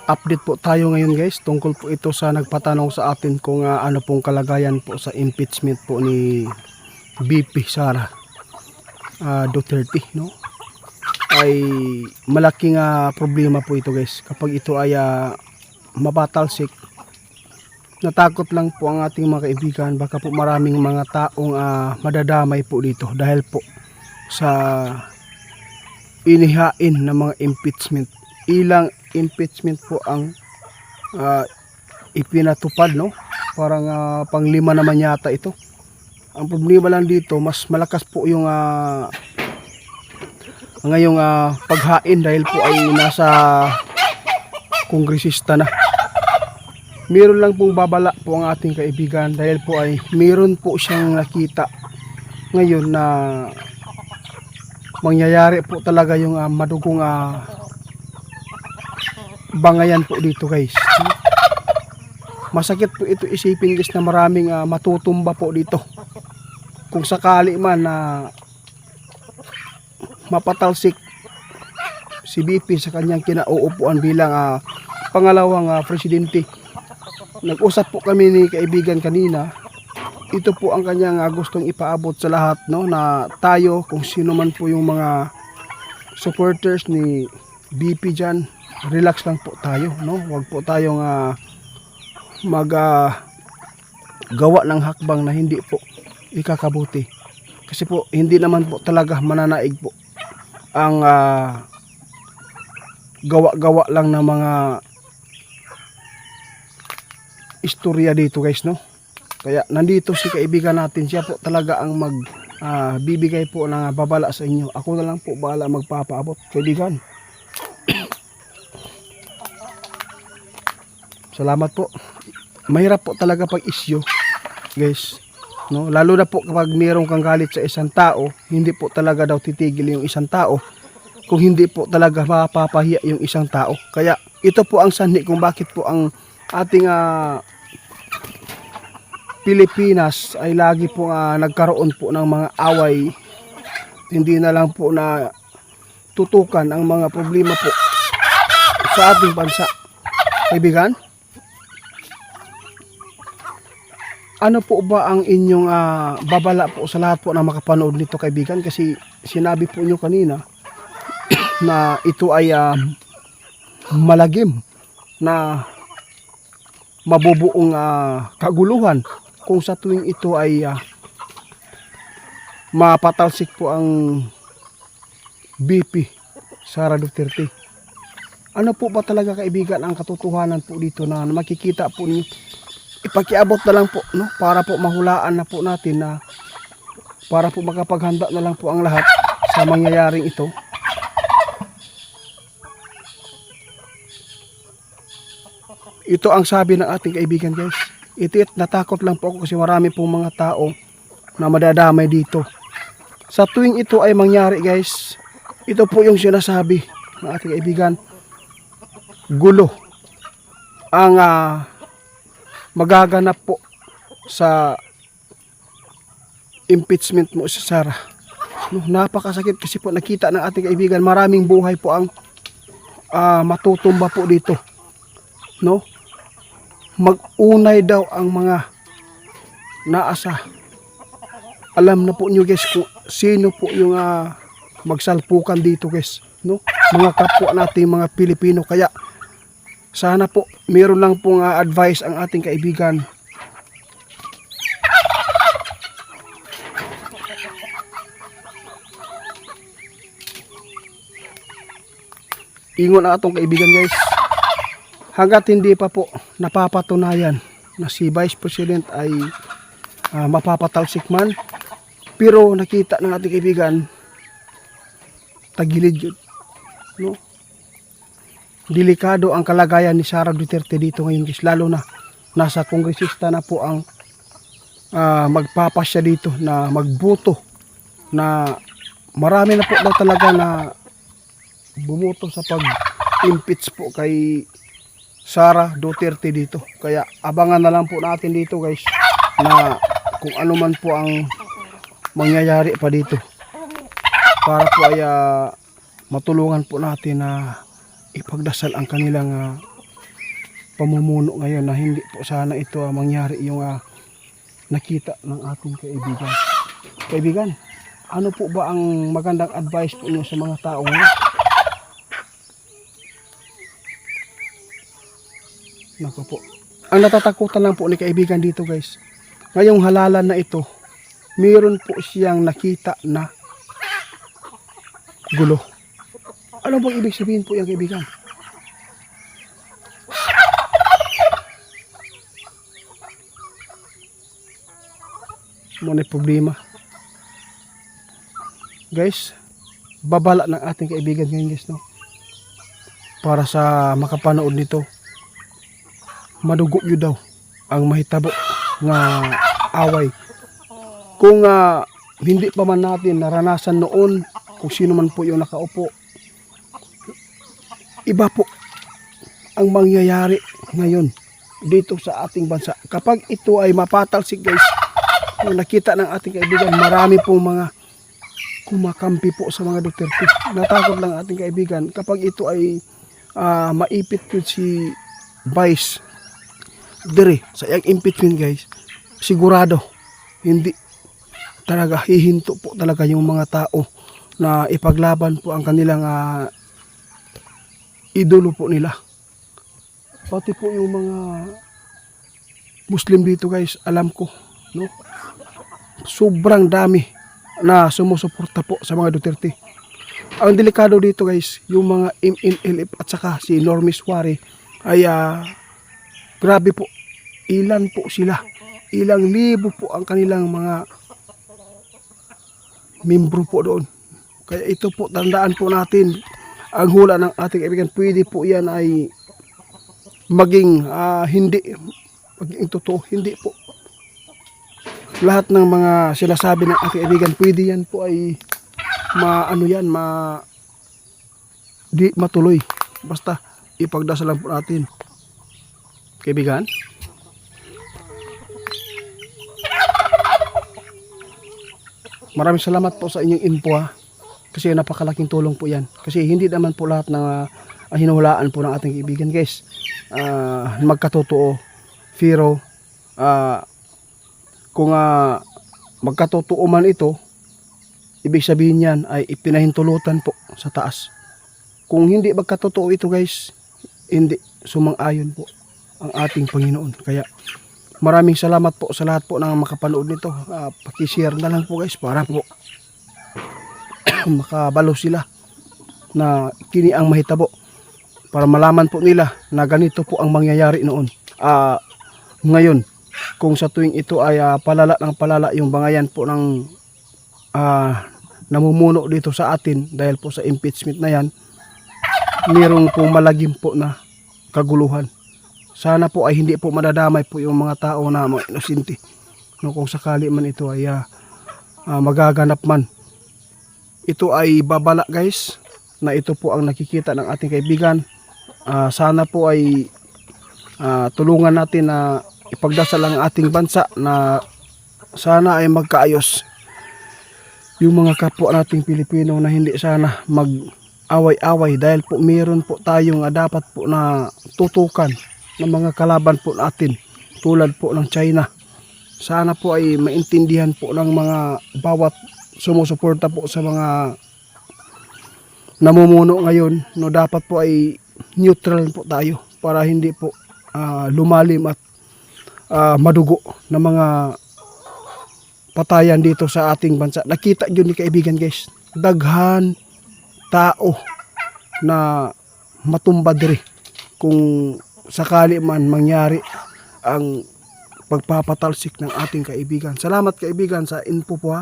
Update po tayo ngayon guys, tungkol po ito sa nagpatanong sa atin kung ano pong kalagayan po sa impeachment po ni VP Sara Duterte, no? Ay malaking problema po ito guys kapag ito ay mapatalsik. Natakot lang po ang ating mga kaibigan, baka po maraming mga taong madadamay po dito dahil po sa inihain ng mga impeachment. Ilang impeachment po ang ipinatupad, no? Parang pang-5 naman yata ito. Ang problema lang dito, mas malakas po yung ngayong paghain dahil po ay nasa kongresista na. Meron lang pong babala po ang ating kaibigan dahil po ay meron po siyang nakita ngayon na mangyayari po talaga yung madugong bangayan po dito guys. Masakit po ito isipin guys na maraming matutumba po dito kung sakali man na mapatalsik si BP sa kanyang kinauupuan bilang pangalawang presidente. Nag-usap po kami ni kaibigan kanina. Ito po ang kanyang gustong ipaabot sa lahat, no, na tayo kung sino man po yung mga supporters ni BP dyan, relax lang po tayo, no? Huwag po tayong gawa ng hakbang na hindi po ikakabuti. Kasi po hindi naman po talaga mananaig po ang gawa-gawa lang ng mga istorya dito guys, no? Kaya nandito si kaibigan natin, siya po talaga ang bibigay po ng babala sa inyo. Ako na lang po bahala magpapaabot, kaibigan. Salamat po. Mahirap po talaga pag issue guys, no? Lalo na po kapag mayroong kang galit sa isang tao, hindi po talaga daw titigil yung isang tao kung hindi po talaga mapapahiya yung isang tao. Kaya ito po ang sanhi kung bakit po ang ating Pilipinas ay lagi po nagkaroon po ng mga away. Hindi na lang po na tutukan ang mga problema po sa ating bansa. Kaibigan, ano po ba ang inyong babala po sa lahat po na makapanood nito kaibigan? Kasi sinabi po nyo kanina na ito ay malagim na mabubuong kaguluhan kung sa tuwing ito ay mapatalsik po ang BP Sara Duterte. Ano po ba talaga kaibigan ang katotohanan po dito na makikita po niyo? Ipakiabot na lang po, no, para po mahulaan na po natin, na para po makapaghanda na lang po ang lahat sa mangyayaring ito. Ito ang sabi ng ating kaibigan guys. Natakot lang po ako kasi marami pong mga tao na madadamay dito. Sa tuwing ito ay mangyari guys, ito po yung sinasabi ng ating kaibigan. Gulo ang magaganap po sa impeachment mo sa Sara. No, napakasakit kasi po nakita ng ating kaibigan, maraming buhay po ang matutumba po dito, no? Mag-unay daw ang mga naasa. Alam na po nyo guys kung sino po yung magsalpukan dito guys, no? Mga kapwa natin mga Pilipino. Kaya sana po meron lang pong advice ang ating kaibigan. Ingon ang atong kaibigan guys, hanggat hindi pa po napapatunayan na si Vice President ay mapapatalsik man, pero nakita ng ating kaibigan tagilid yun, no? Delikado ang kalagayan ni Sara Duterte dito ngayon guys, lalo na nasa kongresista na po ang magpapasya dito na magboto, na marami na po daw talaga na bumoto sa pag-impeach po kay Sara Duterte dito. Kaya abangan na lang po natin dito guys na kung ano man po ang mangyayari pa dito, para po ay matulungan po natin na ipagdasal ang kanilang pamumuno ngayon na hindi po sana ito mangyari yung nakita ng ating kaibigan. Kaibigan, ano po ba ang magandang advice po niyo sa mga tao ngayon? Naku po. Ang natatakutan lang po ni kaibigan dito guys, ngayong halalan na ito, mayroon po siyang nakita na gulo. Ano bang ibig sabihin po yung kaibigan? Muna problema. Guys, babala ng ating kaibigan ngayon guys, no? Para sa makapanood nito, madugo yun daw ang mahitabo nga away. Kung hindi pa man natin naranasan noon, kung sino man po yung nakaupo, iba po ang mangyayari ngayon dito sa ating bansa. Kapag ito ay mapatalsik guys, kung nakita ng ating kaibigan, marami pong mga kumakampi po sa mga Duterte. Natakot lang ating kaibigan kapag ito ay maipit po si Vice dire sa iyang impeachment guys, sigurado hindi talaga hihinto po talaga yung mga tao na ipaglaban po ang kanilang idolo po nila. Pati po yung mga Muslim dito guys, alam ko, no? Sobrang dami na sumusuporta po sa mga Duterte. Ang delikado dito guys, yung mga MNLF at saka si Normis Suarez ay grabe po, ilan po sila, ilang libo po ang kanilang mga membro po doon. Kaya ito po, tandaan po natin, ang hula ng ating kaibigan, pwede po yan ay maging maging totoo, hindi po. Lahat ng mga sinasabi ng ating kaibigan, pwede yan po ay di matuloy. Basta ipagdasalan po natin. Kaibigan, maraming salamat po sa inyong info kasi napakalaking tulong po yan. Kasi hindi naman po lahat ng hinuhulaan po ng ating kaibigan guys magkatotoo. Pero kung magkatotoo man ito, ibig sabihin yan ay ipinahintulutan po sa taas. Kung hindi magkatotoo ito guys, hindi sumang-ayon po ang ating Panginoon. Kaya maraming salamat po sa lahat po ng makapanood nito. Pakishare na lang po guys para po makabalo sila na kini ang mahitabo, para malaman po nila na ganito po ang mangyayari noon. Ngayon, kung sa tuwing ito ay palala ng palala yung bangayan po ng namumuno dito sa atin dahil po sa impeachment na yan, mayroong pong malagim po na kaguluhan. Sana po ay hindi po madadamay po yung mga tao na mga inosente. No, kung sakali man ito ay magaganap man. Ito ay babala guys, na ito po ang nakikita ng ating kaibigan. Sana po ay tulungan natin na ipagdasal ang ating bansa na sana ay magkaayos yung mga kapwa nating Pilipino, na hindi sana mag-away-away dahil po meron po tayong dapat po na tutukan ng mga kalaban po natin tulad po ng China. Sana po ay maintindihan po ng mga bawat sumusuporta po sa mga namumuno ngayon, no, dapat po ay neutral po tayo para hindi po lumalim at madugo ng mga patayan dito sa ating bansa. Nakita yun ni kaibigan guys, daghan tao na matumba diri kung sakali man mangyari ang pagpapatalsik ng ating kaibigan. Salamat kaibigan sa info po